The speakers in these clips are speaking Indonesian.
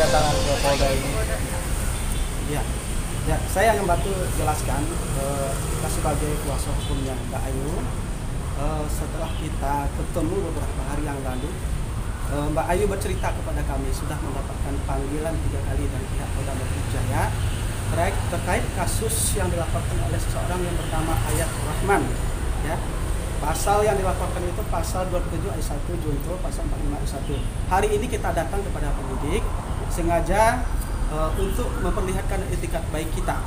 kedatangan ke Polda ini? Ya, saya yang bantu jelaskan. Kita sebagai kuasa hukumnya Mbak Ayu, setelah kita ketemu beberapa hari yang lalu, Mbak Ayu bercerita kepada kami sudah mendapatkan panggilan 3 kali dari pihak Polda Metro Jaya terkait kasus yang dilaporkan oleh seseorang yang bernama Ayat Rahman. Ya, pasal yang dilaporkan itu pasal 27 ayat 1 junto pasal 45 ayat 1. Hari ini kita datang kepada penyidik sengaja untuk memperlihatkan etikat baik kita.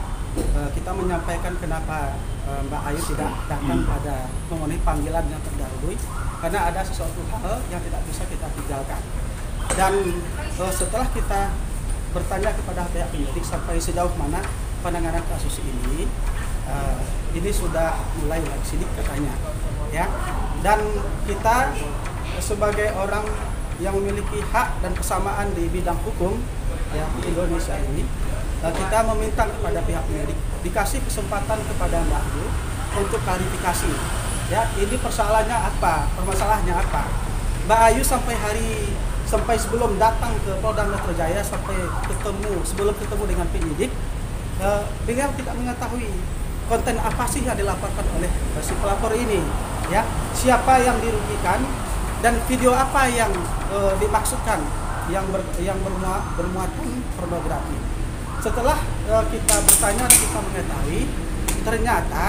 Kita menyampaikan kenapa Mbak Ayu tidak datang pada memenuhi panggilan yang terdahului, karena ada sesuatu hal yang tidak bisa kita tinggalkan. Dan setelah kita bertanya kepada pihak penyidik sampai sejauh mana penanganan kasus ini sudah mulai sidik katanya, ya. Dan kita sebagai orang yang memiliki hak dan kesamaan di bidang hukum, ya, di Indonesia ini, kita meminta kepada pihak penyidik dikasih kesempatan kepada Mbak Ayu untuk klarifikasi. Ya, ini persoalannya apa? Permasalahannya apa? Mbak Ayu sampai sebelum datang ke Polda Metro Jaya, sebelum ketemu dengan penyidik, beliau tidak mengetahui konten apa sih yang dilaporkan oleh si pelapor ini, ya, siapa yang dirugikan dan video apa yang dimaksudkan yang bermuatan pornografi. Setelah kita bertanya dan kita mengetahui, ternyata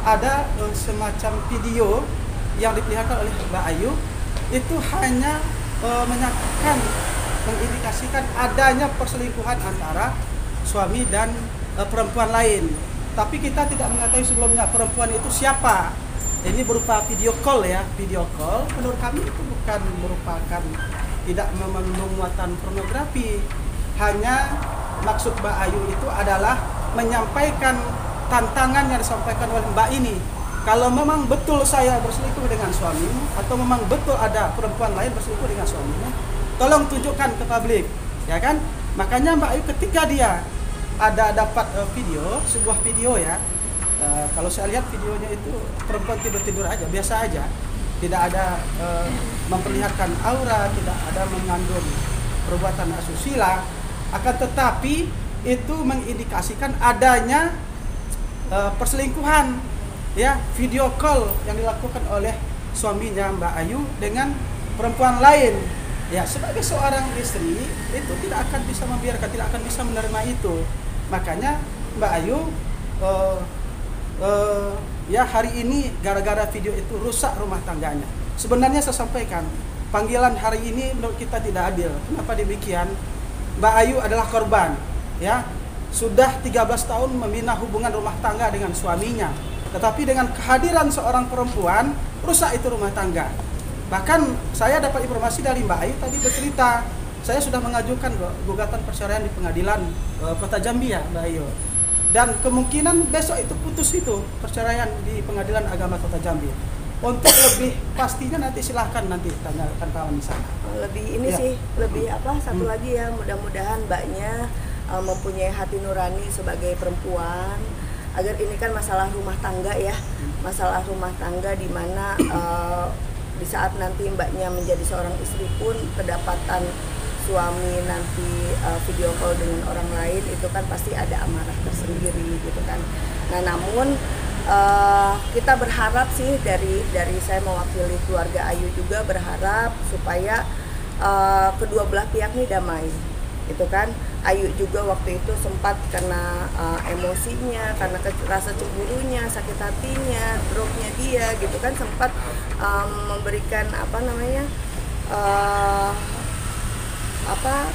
ada semacam video yang diperlihatkan oleh Mbak Ayu itu hanya menyatakan, mengindikasikan adanya perselingkuhan antara suami dan perempuan lain. Tapi kita tidak mengetahui sebelumnya perempuan itu siapa. Ini berupa video call, ya, video call. Menurut kami itu bukan merupakan, tidak mengandung muatan pornografi. Hanya maksud Mbak Ayu itu adalah menyampaikan tantangan yang disampaikan oleh Mbak ini. Kalau memang betul saya berselingkuh dengan suamimu, atau memang betul ada perempuan lain berselingkuh dengan suamimu, tolong tunjukkan ke publik, ya kan? Makanya Mbak Ayu ketika dia dapat sebuah video, ya, kalau saya lihat videonya itu perempuan tidur aja, biasa aja, tidak ada memperlihatkan aura, tidak ada mengandung perbuatan asusila, akan tetapi itu mengindikasikan adanya perselingkuhan, ya, video call yang dilakukan oleh suaminya Mbak Ayu dengan perempuan lain. Ya, sebagai seorang istri itu tidak akan bisa membiarkan, tidak akan bisa menerima itu. Makanya Mbak Ayu ya, hari ini gara-gara video itu rusak rumah tangganya. Sebenarnya saya sampaikan, panggilan hari ini menurut kita tidak adil. Kenapa demikian? Mbak Ayu adalah korban, ya, sudah 13 tahun membina hubungan rumah tangga dengan suaminya. Tetapi dengan kehadiran seorang perempuan, rusak itu rumah tangga. Bahkan saya dapat informasi dari Mbak Ayu tadi bercerita, saya sudah mengajukan gugatan perceraian di pengadilan Kota Jambi, ya, Mbak Ayu. Dan kemungkinan besok itu putus itu perceraian di Pengadilan Agama Kota Jambi. Untuk lebih pastinya nanti silahkan nanti tanyakan kawan di sana. Lebih ini, ya, sih, lebih satu lagi, ya, mudah-mudahan Mbaknya mempunyai hati nurani sebagai perempuan, agar ini kan masalah rumah tangga, ya, masalah rumah tangga di mana di saat nanti Mbaknya menjadi seorang istri pun kedapatan suami nanti video call dengan orang lain, itu kan pasti ada amarah tersendiri gitu kan. Nah, namun kita berharap sih, dari saya mewakili keluarga Ayu juga berharap supaya kedua belah pihak ini damai, itu kan. Ayu juga waktu itu sempat karena emosinya, karena rasa cemburunya, sakit hatinya, drop-nya dia gitu kan, sempat memberikan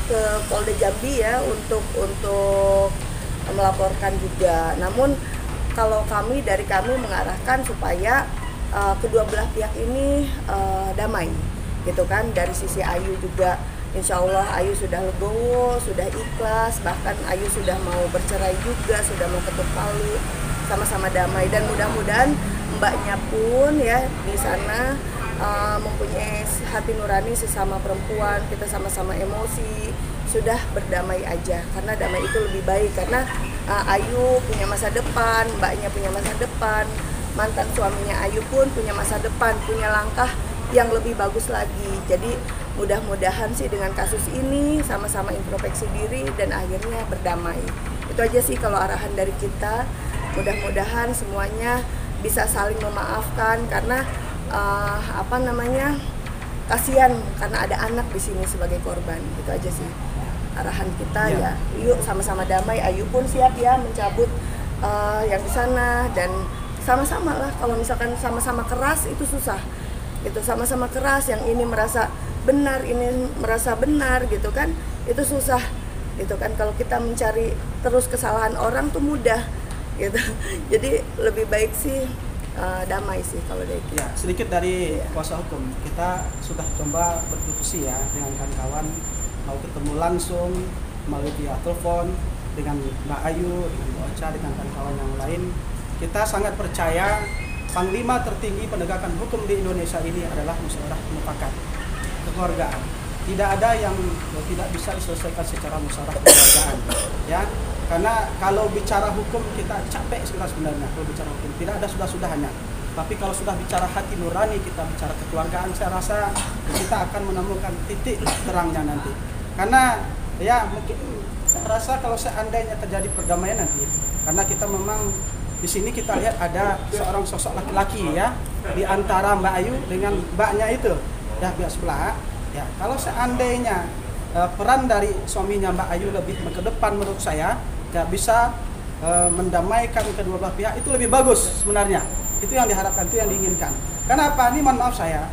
ke Polda Jambi, ya, untuk melaporkan juga. Namun kalau dari kami mengarahkan supaya kedua belah pihak ini damai, gitu kan. Dari sisi Ayu juga, insya Allah Ayu sudah legowo, sudah ikhlas, bahkan Ayu sudah mau bercerai juga, sudah mau ketuk palu, sama-sama damai. Dan mudah-mudahan Mbaknya pun, ya, di sana mempunyai hati nurani sesama perempuan, kita sama-sama emosi, sudah berdamai aja, karena damai itu lebih baik. Karena Ayu punya masa depan, Mbaknya punya masa depan, mantan suaminya Ayu pun punya masa depan, punya langkah yang lebih bagus lagi. Jadi mudah-mudahan sih dengan kasus ini sama-sama introspeksi diri dan akhirnya berdamai. Itu aja sih kalau arahan dari kita. Mudah-mudahan semuanya bisa saling memaafkan karena kasihan karena ada anak di sini sebagai korban. Itu aja sih arahan kita ya. Yuk sama-sama damai. Ayu pun siap ya mencabut yang di sana dan sama-sama lah. Kalau misalkan sama-sama keras itu susah. Itu sama-sama keras, yang ini merasa benar, ini merasa benar gitu kan. Itu susah gitu kan. Kalau kita mencari terus kesalahan orang tuh mudah gitu. Jadi lebih baik sih damai sih kalau dari kita. Ya, sedikit dari kuasa hukum. Kita sudah coba berdiskusi ya dengan kawan-kawan, mau ketemu langsung melalui via telepon dengan Mbak Ayu, dengan Mbak Ocha, dengan kawan-kawan yang lain. Kita sangat percaya Panglima tertinggi penegakan hukum di Indonesia ini adalah musyawarah mufakat, kekeluargaan. Tidak ada yang tidak bisa diselesaikan secara musyawarah kekeluargaan, ya. Karena kalau bicara hukum kita capek sebenarnya kalau bicara hukum, tidak ada sudah-sudahannya. Tapi kalau sudah bicara hati nurani, kita bicara kekeluargaan, saya rasa kita akan menemukan titik terangnya nanti. Karena ya mungkin saya rasa kalau seandainya terjadi perdamaian nanti, karena kita memang di sini kita lihat ada seorang sosok laki-laki ya di antara Mbak Ayu dengan mbaknya itu ya pihak sebelah. Ya kalau seandainya peran dari suaminya Mbak Ayu lebih ke depan menurut saya ya bisa mendamaikan kedua belah pihak, itu lebih bagus sebenarnya. Itu yang diharapkan, itu yang diinginkan. Kenapa? Ini mohon maaf saya,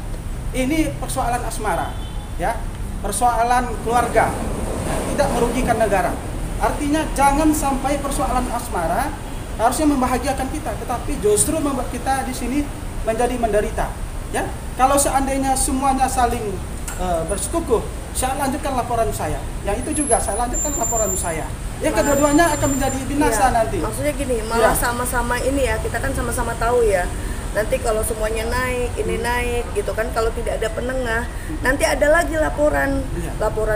ini persoalan asmara ya, persoalan keluarga, tidak merugikan negara. Artinya jangan sampai persoalan asmara harusnya membahagiakan kita, tetapi justru membuat kita di sini menjadi menderita. Ya, kalau seandainya semuanya saling bersekukuh, saya lanjutkan laporan saya. Yang itu juga saya lanjutkan laporan saya. Ya, kedua-duanya akan menjadi binasa nanti. Maksudnya gini, malah sama-sama ini ya, kita kan sama-sama tahu ya. Nanti kalau semuanya naik, ini naik gitu kan, kalau tidak ada penengah, nanti ada lagi laporan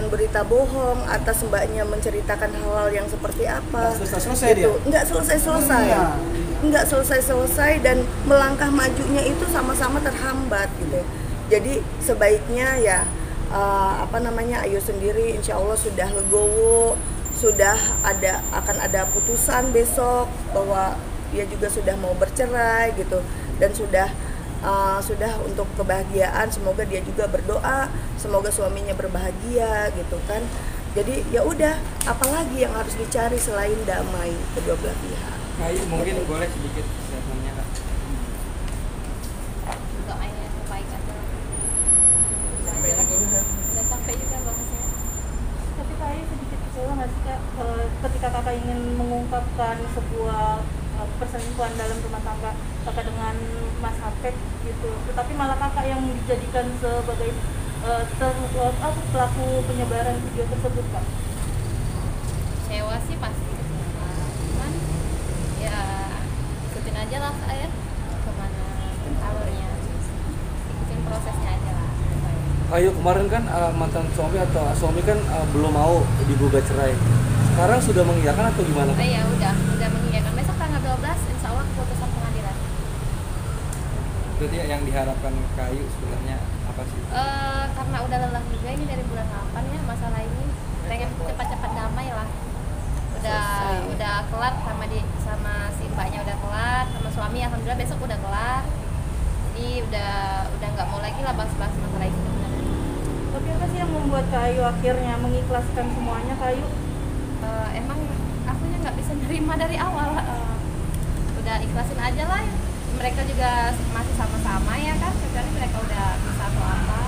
berita bohong atas mbaknya menceritakan hal-hal yang seperti apa. Nggak selesai dan melangkah majunya itu sama-sama terhambat gitu. Jadi sebaiknya ya Ayu sendiri insya Allah sudah legowo, sudah akan ada putusan besok bahwa dia juga sudah mau bercerai gitu. Dan sudah untuk kebahagiaan, semoga dia juga berdoa semoga suaminya berbahagia gitu kan. Jadi ya udah, apalagi yang harus dicari selain damai kedua belah pihak. Kayu mungkin gitu. Boleh sedikit statementnya Kak. Doanya baik aja. Dan sampai juga bagusnya. Tapi Kayu sedikit kecewa nggak sih Kak ketika Kakak ingin mengungkapkan sebuah perselingkuhan dalam rumah tangga Kakak dengan Mas Hafek gitu, tetapi malah Kakak yang dijadikan sebagai pelaku penyebaran video tersebut Kak? Kecewa sih pasti, cuman ya ikutin aja lah saya kemana alurnya, ikutin prosesnya aja lah. Kayu kemarin kan mantan suami atau suami kan belum mau digugat cerai. Sekarang sudah mengiyakan atau gimana? Iya udah mengiyakan. Besok tanggal 12 insya Allah keputusan pengadilan. Berarti yang diharapkan Kayu sebenarnya apa sih? Karena udah lelah juga ini dari bulan 8 ya masalah ini, pengen cepat-cepat damai lah. Udah kelar sama si mbaknya udah kelar, sama suami alhamdulillah besok udah kelar. Jadi udah nggak mau lagi lah bahas-bahas masalah ini. Tapi apa sih yang membuat Kayu akhirnya mengikhlaskan semuanya Kayu? Emang akunya nggak bisa nerima dari awal. Udah ikhlasin aja lah. Mereka juga masih sama-sama ya kan, kecuali mereka udah bisa atau apa.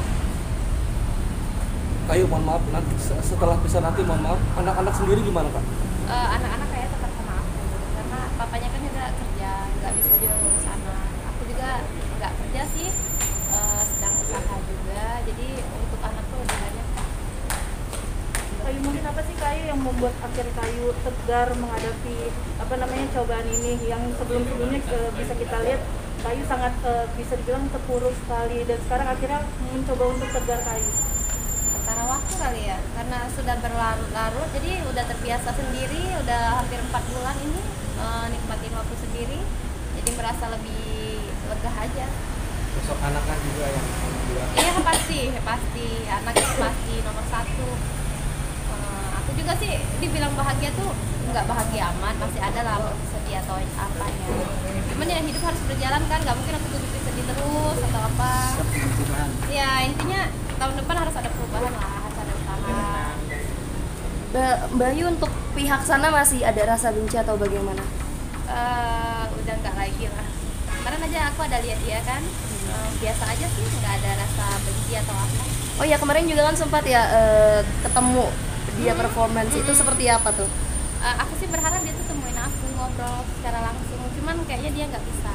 Kayu mohon maaf, nanti setelah bisa nanti mohon maaf, anak-anak sendiri gimana Kak? Anak-anak kayak tetap sama aku, karena papanya kan juga kerja, nggak bisa juga ngurus anak. Aku juga nggak kerja sih, sedang usaha juga, jadi untuk anak tuh lebih banyak. Kayu mungkin apa sih Kayu yang membuat akhir Kayu tegar menghadapi cobaan ini yang sebelum-sebelumnya bisa kita lihat Kayu sangat bisa dibilang terpuruk sekali, dan sekarang akhirnya mencoba untuk tegar Kayu? Karena waktu kali ya, karena sudah berlarut-larut, jadi udah terbiasa sendiri, udah hampir 4 bulan ini nikmatin waktu sendiri, jadi merasa lebih lega aja. Besok anak kan juga yang nomor 2. Iya pasti anak itu pasti nomor 1. Aku juga sih dibilang bahagia tuh nggak bahagia amat, masih ada lah sedih atau apa ya. Cuman ya hidup harus berjalan kan, nggak mungkin aku tuh sedih terus atau apa. Ya intinya tahun depan harus ada perubahan lah, harus ada usaha. Mbak Ayu untuk pihak sana masih ada rasa benci atau bagaimana? Udah nggak lagi lah. Kemarin aja aku ada lihat dia kan, biasa aja sih, nggak ada rasa benci atau apa. Oh ya, kemarin juga kan sempat ya ketemu dia performance, itu seperti apa tuh? Aku sih berharap dia tuh temuin aku, ngobrol secara langsung, cuman kayaknya dia nggak bisa.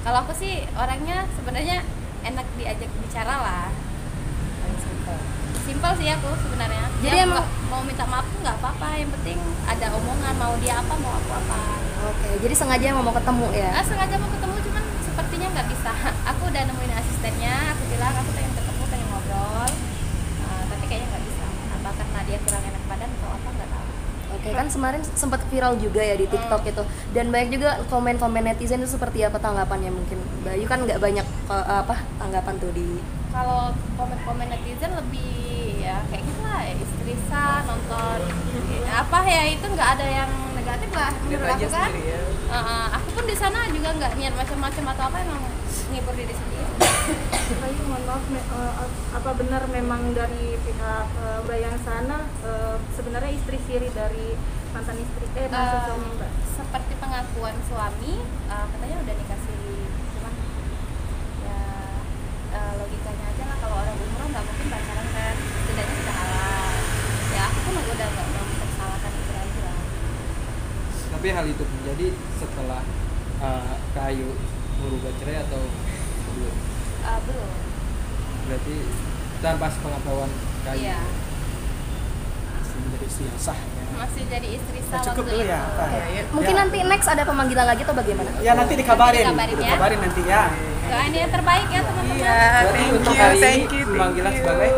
Kalau aku sih orangnya sebenarnya enak diajak bicara lah. Simpel sih aku sebenarnya. Jadi Dia emang mau minta maaf tuh nggak apa-apa, yang penting ada omongan, mau dia apa mau aku apa. oke, jadi sengaja mau ketemu ya? Sengaja mau ketemu cuman sepertinya nggak bisa. Aku udah nemuin asistennya, aku bilang aku pengen ketemu, pengen ngobrol, tapi kayaknya nggak bisa. Apa karena dia kurang enak badan atau apa nggak tahu. Oke, kan kemarin sempat viral juga ya di TikTok itu, dan banyak juga komen-komen netizen itu seperti apa tanggapannya mungkin? Mbak Ayu kan nggak banyak tanggapan tuh di. Kalau komen-komen netizen lebih ya kayak gitu lah, ya, istri sah nonton apa ya, itu nggak ada yang negatif lah menurut aku kan. Aku pun di sana juga nggak niat macam-macam atau apa, emang ngibur diri sendiri. Kayu mohon maaf, apa benar memang dari pihak Mbak yang sana sebenarnya istri siri dari mantan suami Mbak? Seperti pengakuan suami, katanya udah nikah siri, cuman ya logikanya aja lah, kalau orang umuran nggak mungkin pacaran kan, setidaknya sudah halal. Ya aku pun udah nggak mau mempersalahkan itu aja lah. Tapi hal itu terjadi setelah Kak Ayu merubah cerai atau belum? Belum. Berarti tanpa pengetahuan Kak Ayu. Iya. Menjadi istri yang sah ya. Masih jadi istri sah Cukup waktu dulu itu. ya, Pak. Mungkin Ya. nanti next ada pemanggilan lagi atau bagaimana? Ya nanti dikabarin, Dikabarin ya. dikabarin nanti ya. Doain yang terbaik ya teman-teman. Berarti untuk hari ini pemanggilan sebagai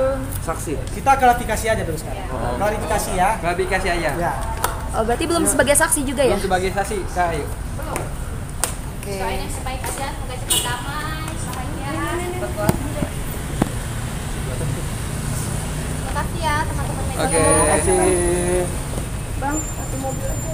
saksi. Kita klarifikasi aja dulu sekarang. Ya. Klarifikasi ya. Klarifikasi aja. Ya. Oh, berarti belum sebagai saksi juga ya? Belum sebagai saksi Kak Ayu. Oke. Doain yang terbaik aja, semoga cepat damai, bahagia. Terima kasih ya teman-teman media. Oke. Terima kasih. Bang, satu mobil aja.